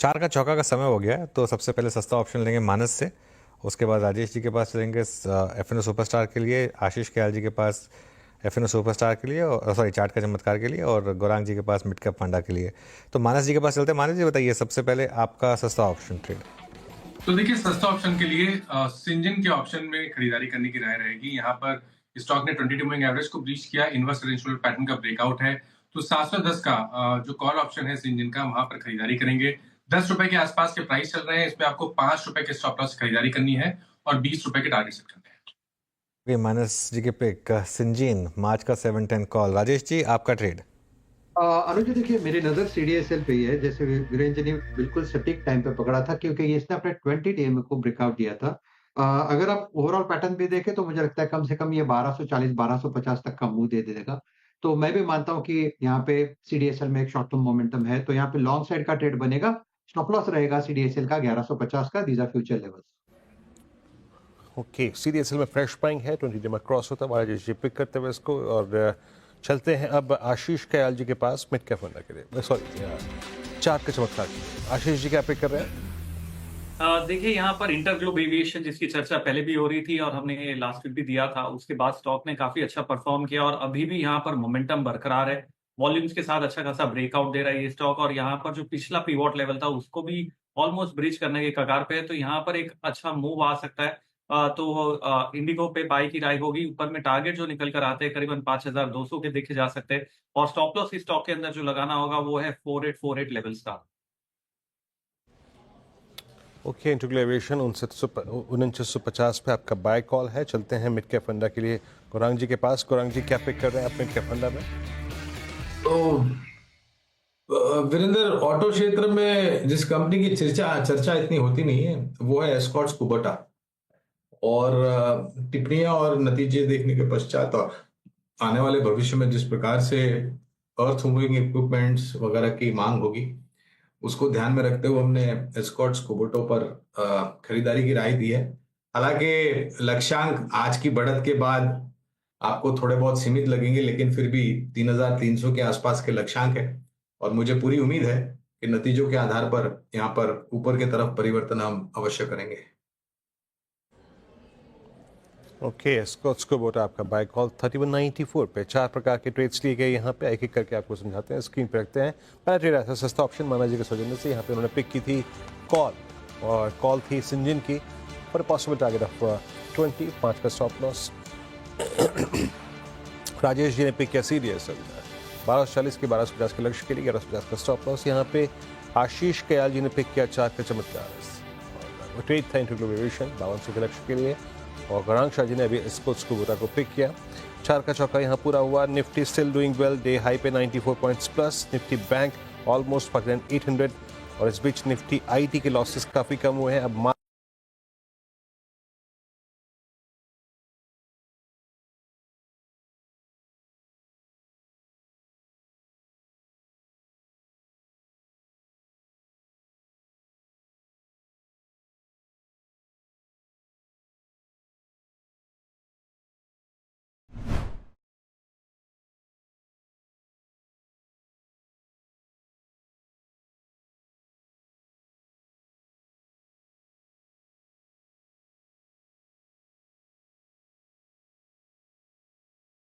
4 का चौका का समय हो गया है, तो सबसे पहले सस्ता ऑप्शन लेंगे मानस से। उसके बाद राजेश जी के पास चलेंगे एफ सुपरस्टार के लिए, आशीष कयाल जी के पास एफ सुपरस्टार के लिए, और सॉरी चार्ट का चमत्कार के लिए, और गौरांग जी के पास मिड कैप फंडा के लिए। तो मानस जी के पास चलते हैं। मानस जी बताइए सबसे पहले आपका सस्ता ऑप्शन ट्रेड। तो देखिए, सस्ता ऑप्शन के लिए सिंजन के ऑप्शन में खरीदारी करने की राय रहेगी। यहाँ पर स्टॉक ने 22 मूविंग एवरेज को ब्रीच किया, इनवर्स टेंडेंशियल पैटर्न का ब्रेकआउट है। तो 710 का जो कॉल ऑप्शन है सिंजन का, वहां पर खरीदारी करेंगे। 10 रुपए के आसपास के प्राइस चल रहे हैं। इसमें आपको 5 रुपए के स्टॉप लॉस खरीदारी करनी है और 20 रुपए के टारगेट सेट करने हैं। ये मानस जी के पिक सिंजीन मार्च का 710 कॉल। राजेश जी आपका ट्रेड। अनुज जी, देखिए मेरी नजर सीडीएसएल पे ही है। जैसे वीरेंद्र जी ने बिल्कुल सटीक टाइम पे पकड़ा था, क्योंकि ये इसने अपने 20 डे को ब्रेकआउट दिया था। अगर आप ओवरऑल पैटर्न भी देखें तो मुझे लगता है कम से कम ये 1240 1250 तक का मुंह दे देगा। तो मैं भी मानता हूं कि यहाँ पे सीडीएसएल में एक शॉर्ट टर्म मोमेंटम है, तो यहाँ पे लॉन्ग साइड का ट्रेड बनेगा। स्टॉप लॉस रहेगा सीडीएसएल का 1150 का। These are future levels. Okay, CDSL में फ्रेश बाइंग है, 20 डे में क्रॉस होता है। हमारा जी पिक करते हुए इसको, और चलते हैं अब आशीष कयाल जी के पास मिड कैप फंडा के लिए, सॉरी चार्ट के चमत्कार के लिए। आशीष जी क्या पिक कर रहे हैं? देखिए, यहाँ पर इंटरग्लोब एविएशन जिसकी चर्चा पहले भी हो रही थी और हमने लास्ट वीक भी दिया था, उसके बाद स्टॉक ने काफी अच्छा परफॉर्म किया और अभी भी यहाँ पर मोमेंटम बरकरार है। वॉल्यूम्स के साथ अच्छा खासा ब्रेकआउट दे रहा है ये स्टॉक, और यहाँ पर जो पिछला पिवोट लेवल था उसको भी ऑलमोस्ट ब्रीच करने के कगार पे है। तो यहाँ पर एक अच्छा मूव आ सकता है। तो इंडिगो पे बाई की राय होगी। ऊपर में टारगेट जो निकल कर आते हैं करीबन 5200 के देखे जा सकते हैं, और स्टॉप लॉस इस स्टॉक के अंदर जो लगाना होगा वो है 4848 लेवल्स का। ओके, इंटरग्लोब एविएशन 4950 पे आपका बाय कॉल है। चलते हैं मिड कैप फंडा के लिए गौरांग जी के पास। गौरांग जी क्या पिक कर रहे हैं आप मिड कैप फंडा में? तो वीरेंद्र, ऑटो क्षेत्र में जिस कंपनी की चर्चा इतनी होती नहीं है वो है एस्कॉर्ट्स कुबोटा। और टिप्पणियां और नतीजे देखने के पश्चात और आने वाले भविष्य में जिस प्रकार से अर्थ मूविंग इक्विपमेंट्स वगैरह की मांग होगी, उसको ध्यान में रखते हुए हमने एस्कॉर्ट्स कुबोटो पर खरीदारी की राय दी है। हालांकि लक्ष्यांक आज की बढ़त के बाद आपको थोड़े बहुत सीमित लगेंगे, लेकिन फिर भी 3300 के आसपास के लक्ष्यांक है, और मुझे पूरी उम्मीद है कि नतीजों के आधार पर यहाँ पर ऊपर की तरफ परिवर्तन हम अवश्य करेंगे। ओके, एस्कॉर्ट्स कुबोटा आपका बाय कॉल 3194 पे। 4 प्रकार के ट्रेड्स लिए गए यहाँ पे, एक एक करके आपको समझाते हैं, स्क्रीन पे रखते हैं। पहला ट्रेड ऐसा सस्ता ऑप्शन माना जी के सौजन्य से। यहाँ पे उन्होंने पिक की थी कॉल, और कॉल थी सिंजिन की फॉर पॉसिबल टारगेट ऑफ 20, 5 का स्टॉप लॉस। राजेश जी ने पिक किया सीडीएसएल 1240 के 1250 के लक्ष्य के लिए, 1150 का स्टॉप लॉस। यहाँ पे आशीष कयाल जी ने पिक किया चार्ट का चमत्कार, वो ट्रेड था इंटरग्लोब एविएशन 5200 के लक्ष्य के लिए, और गौरांग शाह जी ने अभी एस्कॉर्ट्स कुबोटा को पिक किया। 4 का चौका यहाँ पूरा हुआ। Nifty still doing well, day high पे 94 points plus. Nifty bank almost 800, और इस बीच निफ्टी आईटी के लॉसेस काफी कम हुए हैं। अब